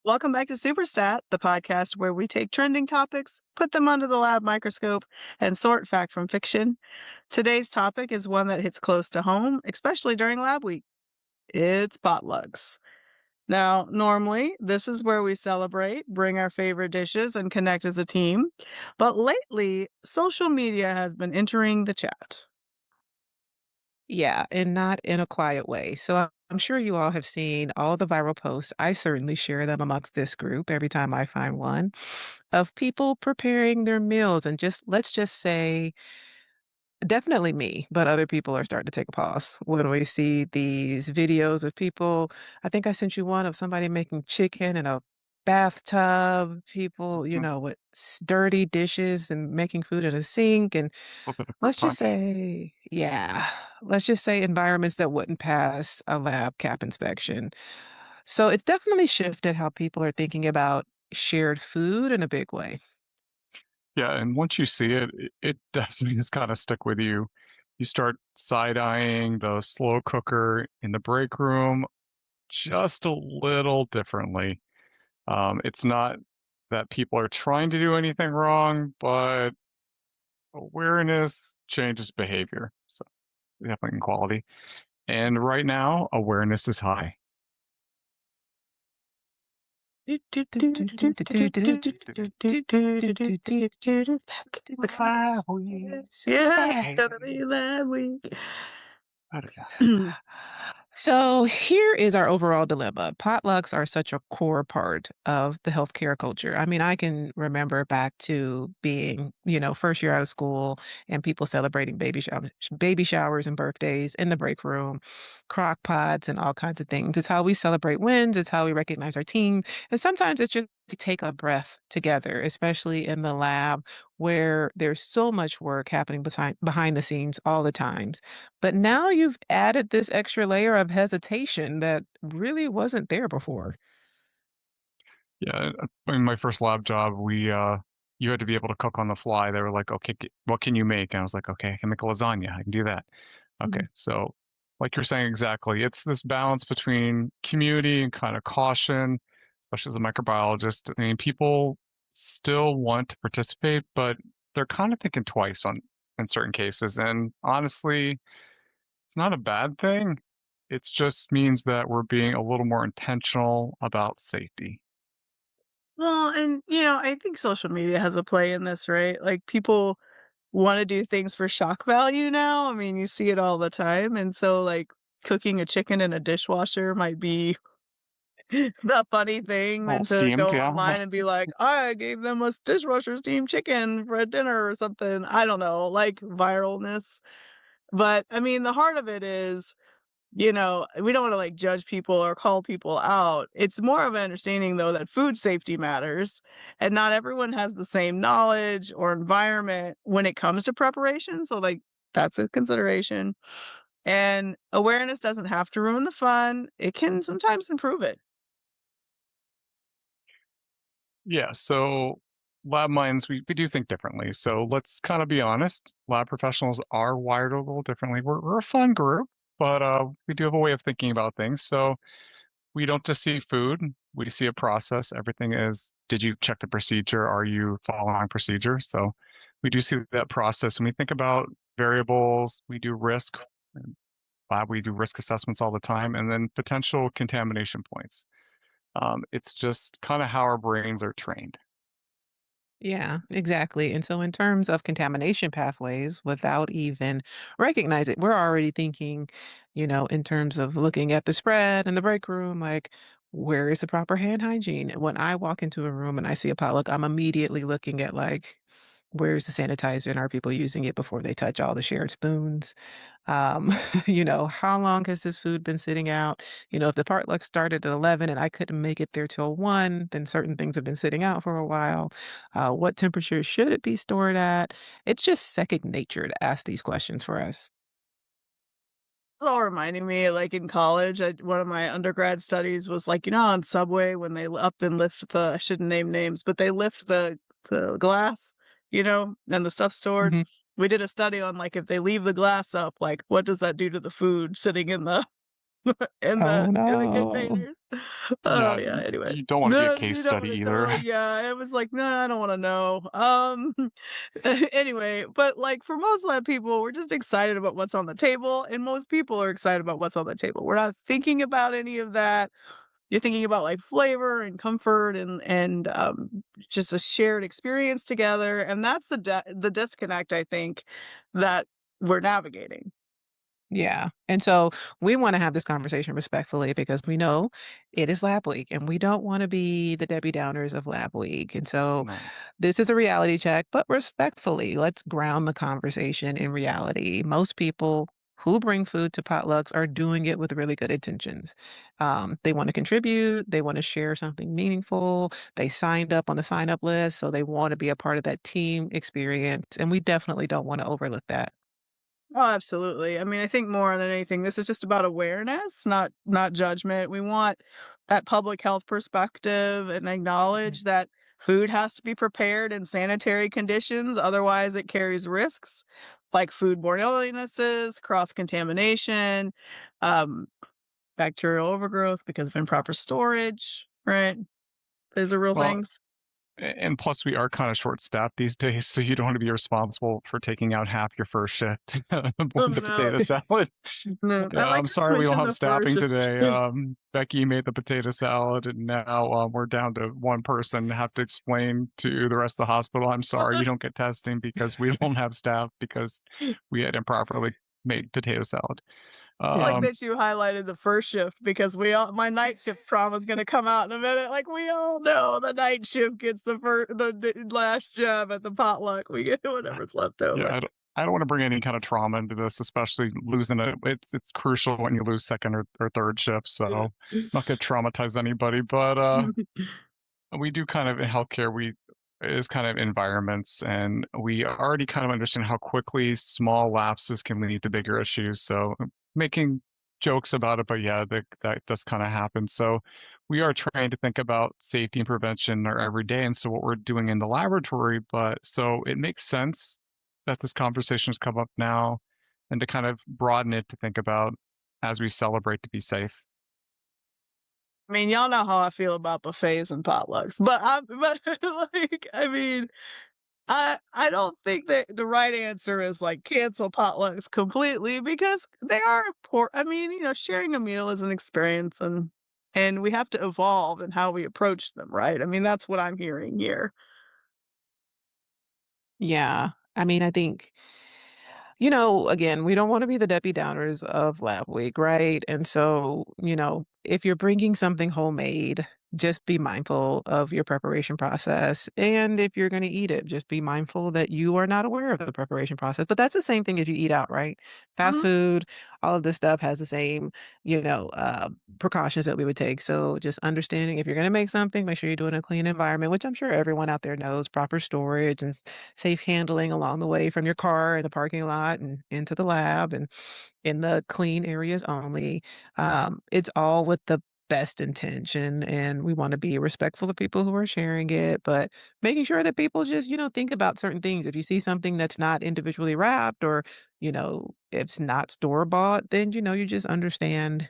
Welcome back to SuperStat, the podcast where we take trending topics, put them under the lab microscope, and sort fact from fiction. Today's topic is one that hits close to home, especially during lab week. It's potlucks. Now, normally, this is where we celebrate, bring our favorite dishes, and connect as a team. But lately, social media has been entering the chat. Yeah, and not in a quiet way. So I'm sure you all have seen all the viral posts. I certainly share them amongst this group every time I find one of people preparing their meals and just let's just say definitely me, but other people are starting to take a pause when we see these videos of people. I think I sent you one of somebody making chicken in a bathtub, people, Mhm. with dirty dishes and making food in a sink and Little bit of fruit let's just punch. say yeah, let's just say environments that wouldn't pass a lab cap inspection. So it's definitely shifted how people are thinking about shared food in a big way. Yeah, and once you see it, it definitely just kinda stick with you. You start side-eyeing the slow cooker in the break room just a little differently. It's not that people are trying to do anything wrong, but awareness changes behavior, so definitely in quality. And right now, awareness is high. Lab week, Yeah, it's superstar. gonna be lab week. So here is our overall dilemma. Potlucks are such a core part of the healthcare culture. I mean, I can remember back to being, first year out of school and people celebrating baby showers and birthdays in the break room, crock pots and all kinds of things. It's how we celebrate wins. It's how we recognize our team. And sometimes it's just to take a breath together, especially in the lab where there's so much work happening behind the scenes all the times. But now you've added this extra layer of hesitation that really wasn't there before. Yeah, in my first lab job, you had to be able to cook on the fly. They were like, "Okay, what can you make?" And I was like, "Okay, I can make a lasagna. I can do that." Okay, Mhm. so like you're saying exactly, it's this balance between community and kind of caution, especially as a microbiologist. I mean, people still want to participate, but they're kind of thinking twice on in certain cases. And honestly, it's not a bad thing. It just means that we're being a little more intentional about safety. Well, and, I think social media has a play in this, right? Like, people wanna do things for shock value now. I mean, you see it all the time, and so, like, cooking a chicken in a dishwasher might be the funny thing All than to steamed, go yeah. online and be like, "I gave them a dishwasher steamed chicken for dinner," or something. I don't know, like, viralness. But, I mean, the heart of it is, we don't wanna, like, judge people or call people out. It's more of an understanding, though, that food safety matters, and not everyone has the same knowledge or environment when it comes to preparation, so, like, that's a consideration, and awareness doesn't have to ruin the fun, it can sometimes improve it. Yeah, so lab minds, we do think differently. So let's kind of be honest. Lab professionals are wired a little differently. We're a fun group, but we do have a way of thinking about things. So we don't just see food, we see a process. Everything is, did you check the procedure? Are you following procedure? So we do see that process and we think about variables, we do risk. In lab, we do risk assessments all the time, and then potential contamination points. It's just kind of how our brains are trained. Yeah, exactly. And so in terms of contamination pathways, without even recognizing, we're already thinking, in terms of looking at the spread in the break room, like where is the proper hand hygiene? When I walk into a room and I see a potluck, I'm immediately looking at like, where's the sanitizer and are people using it before they touch all the shared spoons? Um, how long has this food been sitting out? If the potluck started at 11 and I couldn't make it there till 1, then certain things have been sitting out for a while. What temperature should it be stored at? It's just second nature to ask these questions for us. It's all reminding me, like, in college, one of my undergrad studies was, like, on Subway when they up and lift I shouldn't name names, but they lift the glass, and the stuff stored. Mhm. We did a study on, like, if they leave the glass up, like, what does that do to the food sitting in the in the Oh, in the no. containers? Oh, Yeah, yeah, anyway. you don't want to be a No, case you don't study wanna either. know, yeah, I was like, "No, I don't wanna know." Anyway, but, like, for most Lab people, we're just excited about what's on the table, and most people are excited about what's on the table. We're not thinking about any of that. You're thinking about, like, flavor and comfort and just a shared experience together, and that's the disconnect, I think, that we're navigating. Yeah. And so we want to have this conversation respectfully because we know it is lab week and we don't want to be the Debbie Downers of lab week. And so No. this is a reality check, but respectfully, let's ground the conversation in reality. Most people who bring food to potlucks are doing it with really good intentions. They want to contribute, they want to share something meaningful, they signed up on the sign up list, so they want to be a part of that team experience. And we definitely don't want to overlook that. Oh, absolutely. I mean, I think more than anything, this is just about awareness, not judgment. We want that public health perspective and Mhm. acknowledge that food has to be prepared in sanitary conditions, otherwise it carries risks like foodborne illnesses, cross-contamination, um, bacterial overgrowth because of improper storage, right? Those are real Well, things. and plus we are kind of short-staffed these days, so you don't want to be responsible for taking out half your first shift Oh, with the no. potato salad. No, I Yeah, like I'm that you sorry we don't mentioned have the staffing first. today. Becky made the potato salad, and now we're down to one person. Have to explain to the rest of the hospital, I'm sorry, you don't get testing because we don't have staff because we had improperly made potato salad. I like Um, that you highlighted the first shift because we all my night shift trauma is gonna come out in a minute. Like, we all know the night shift gets the last jab at the potluck. We get whatever's left yeah, over. I don't want to bring any kind of trauma into this, especially losing it. It's crucial when you lose second or third shift. So I'm not gonna traumatize anybody, but we do kind of in healthcare, we is kind of environments, and we already kind of understand how quickly small lapses can lead to bigger issues. So making jokes about it, but yeah, that does kind of happen. So we are trying to think about safety and prevention our every day, and so what we're doing in the laboratory. But so it makes sense that this conversation has come up now, and to kind of broaden it to think about as we celebrate to be safe. I mean, y'all know how I feel about buffets and potlucks, but like, I mean, I don't think that the right answer is, like, cancel potlucks completely because they are important. I mean, sharing a meal is an experience and we have to evolve in how we approach them, right? I mean, that's what I'm hearing here. Yeah. I mean, I think again, we don't wanna be the Debbie Downers of Lab Week, right? And so, if you're bringing something homemade, just be mindful of your preparation process, and if you're gonna eat it, just be mindful that you are not aware of the preparation process, but that's the same thing if you eat out, right? Fast Mhm. food, all of this stuff has the same, precautions that we would take, so just understanding if you're gonna make something, make sure you do it in a clean environment, which I'm sure everyone out there knows, proper storage and safe handling along the way from your car in the parking lot and into the lab and in the clean areas only. It's all with the best intention, and we want to be respectful of people who are sharing it, but making sure that people just, think about certain things. If you see something that's not individually wrapped or, it's not store bought, then, you just understand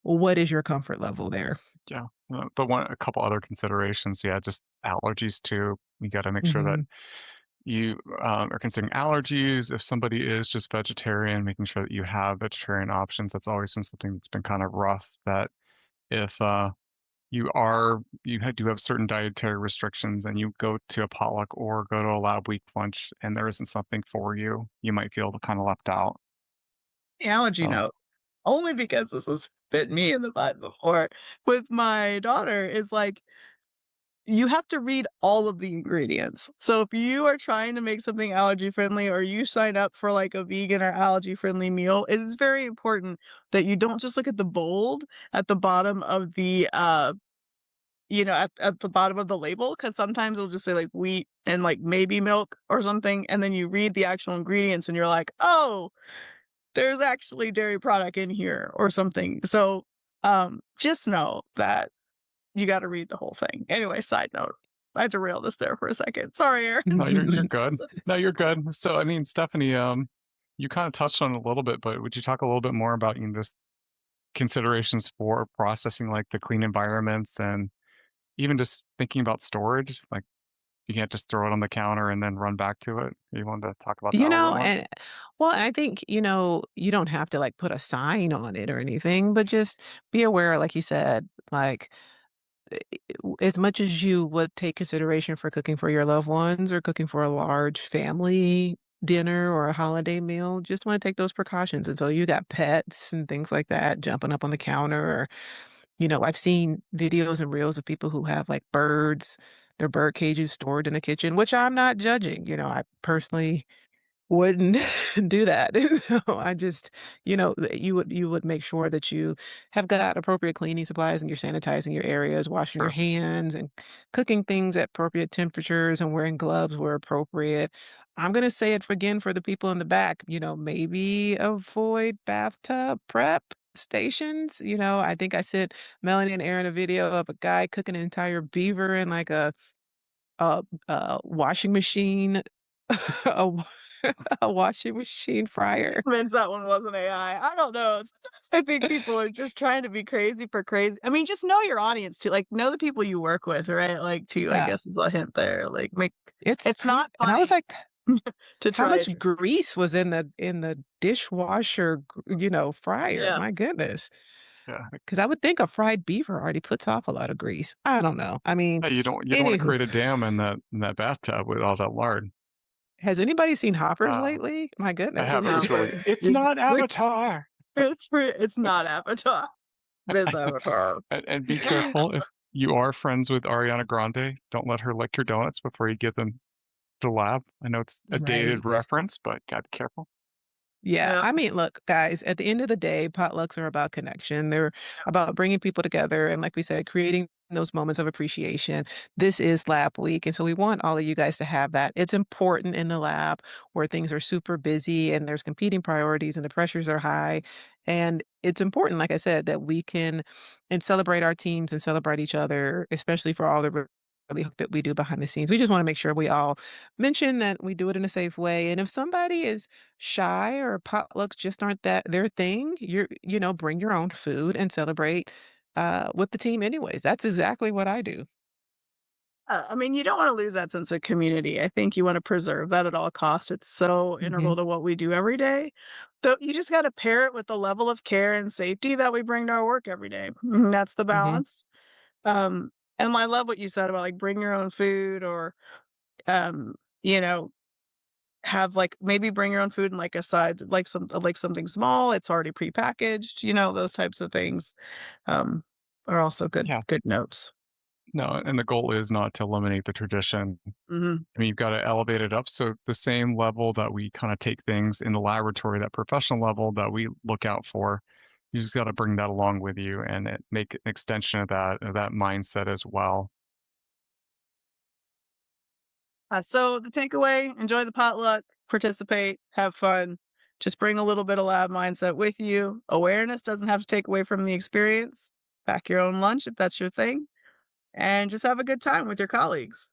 what is your comfort level there. Yeah, a couple other considerations. Yeah, just allergies too. You got to make sure that Mhm. you are considering allergies. If somebody is just vegetarian, making sure that you have vegetarian options. That's always been something that's been kind of rough. That if do have certain dietary restrictions and you go to a potluck or go to a lab week lunch and there isn't something for you, you might feel kind of left out. Allergy So note, only because this has bit me in the butt before with my daughter is like, you have to read all of the ingredients. So if you are trying to make something allergy friendly or you sign up for like a vegan or allergy friendly meal, it is very important that you don't just look at the bold at the bottom of at the bottom of the label, because sometimes it'll just say like wheat and like maybe milk or something. And then you read the actual ingredients and you're like, oh, there's actually dairy product in here or something. So just know that you gotta read the whole thing. Anyway, side note. I derailed us there for a second. Sorry, Aaron. no, you're good. No, you're good. So I mean, Stephanie, you kind of touched on it a little bit, but would you talk a little bit more about just considerations for processing, like, the clean environments and even just thinking about storage, like, you can't just throw it on the counter and then run back to it. You wanted to talk about that You a little bit know, more? and well, I think, you don't have to, like, put a sign on it or anything, but just be aware, like you said, like, as much as you would take consideration for cooking for your loved ones or cooking for a large family dinner or a holiday meal, just wanna take those precautions. And so you got pets and things like that jumping up on the counter or, I've seen videos and reels of people who have, like, their bird cages stored in the kitchen, which I'm not judging. I personally wouldn't do that. So I just, you would make sure that you have got appropriate cleaning supplies and you're sanitizing your areas, washing your Sure. hands and cooking things at appropriate temperatures and wearing gloves where appropriate. I'm gonna say it again for the people in the back, maybe avoid bathtub prep stations. I think I sent Melanie and Aaron a video of a guy cooking an entire beaver in like a washing machine, a wa a washing machine fryer. Convinced that one wasn't AI. I don't know. Sometimes I think people are just trying to be crazy for crazy. I mean, just know your audience too. Like, know the people you work with, right? Like, too, I Yeah, guess is a hint there. Like, make it's it's cra not and I was funny like, to "How try much it. grease was in the dishwasher, fryer?" Yeah. My goodness, Yeah. because I would think a fried beaver already puts off a lot of grease. I don't know. I mean, Yeah, you don't wanna anywho, create a dam in that bathtub with all that lard. has anybody seen Hoppers Uh, lately? My I goodness. Seen haven't. It's really Hoppers. it's not Like, Avatar! it's not Avatar. It's Avatar. And be careful if you are friends with Ariana Grande, don't let her lick your donuts before you give them to the lab. I know it's a Right. dated reference, but gotta be careful. Yeah, Yeah. I mean, look, guys, at the end of the day, potlucks are about connection. They're about bringing people together and, like we said, creating those moments of appreciation. This is lab week, and so we want all of you guys to have that. It's important in the lab where things are super busy and there's competing priorities and the pressures are high. And it's important, like I said, that we can and celebrate our teams and celebrate each other, especially for all the really that we do behind the scenes. We just want to make sure we all mention that we do it in a safe way. And if somebody is shy or potlucks just aren't that their thing, bring your own food and celebrate with the team anyways. That's exactly what I do. I mean, you don't wanna lose that sense of community. I think you wanna preserve that at all costs. It's so integral Mhm, to what we do every day. So, you just gotta pair it with the level of care and safety that we bring to our work every day. That's the mhm. balance. Um, and I love what you said about, like, bring your own food or, um, you know, have, like maybe bring your own food and, like, a side like something small, it's already prepackaged, those types of things, um, are also Yeah. good notes. No, and the goal is not to eliminate the tradition. Mhm. I mean, you've gotta elevate it up, so the same level that we kinda take things in the laboratory, that professional level that we look out for, you just gotta bring that along with you and make an extension of that mindset as well. So the takeaway, enjoy the potluck, participate, have fun. Just bring a little bit of lab mindset with you. Awareness doesn't have to take away from the experience. Pack your own lunch if that's your thing, and just have a good time with your colleagues.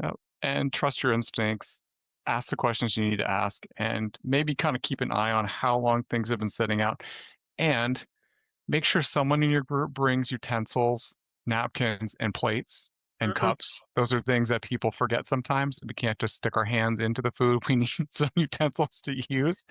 Yep, and trust your instincts, ask the questions you need to ask, and maybe kinda keep an eye on how long things have been sitting out, and make sure someone in your group brings utensils, napkins, and plates, and Mhm, cups. Those are things that people forget sometimes. We can't just stick our hands into the food. We need some utensils to use.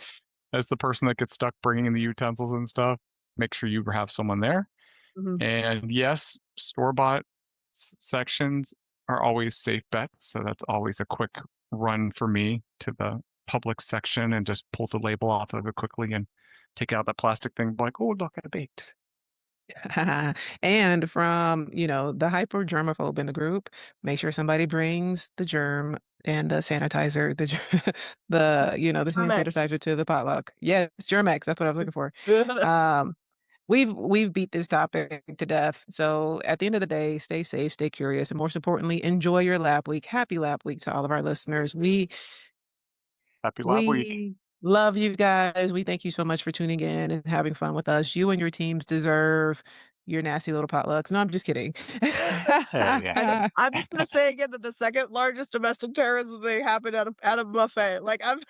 As the person that gets stuck bringing in the utensils and stuff, make sure you have someone there. mhm. And yes, store-bought sections are always safe bets, so that's always a quick run for me to the public section and just pull the label off of it quickly and take out that plastic thing, like, "Oh, look, I baked." And from, the hyper germaphobe in the group, make sure somebody brings the germ and the sanitizer, the hand Mex. sanitizer to the potluck. Yes, Germex, that's what I was looking for. Um, we've beat this topic to death. So at the end of the day, stay safe, stay curious, and most importantly, enjoy your lab week. Happy lab week to all of our listeners. Happy Lab Week. We love you guys. We thank you so much for tuning in and having fun with us. You and your teams deserve your nasty little potlucks. No, I'm just kidding. Hey, yeah. I'm just gonna say again that the second largest domestic terrorism thing happened at a buffet. Like, I'm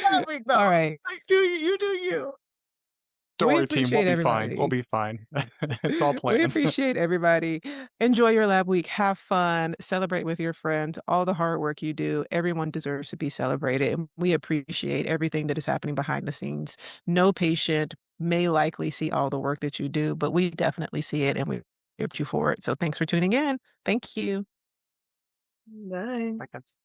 that week though. All right. Like, do you do you. Don't We worry, team, we'll appreciate be fine. We'll everybody. be fine. It's all We planned. appreciate everybody. Enjoy your lab week. Have fun. Celebrate with your friends. All the hard work you do. Everyone deserves to be celebrated. And we appreciate everything that is happening behind the scenes. No patient may likely see all the work that you do, but we definitely see it and we appreciate you for it. So thanks for tuning in. Thank you. Bye. Like that's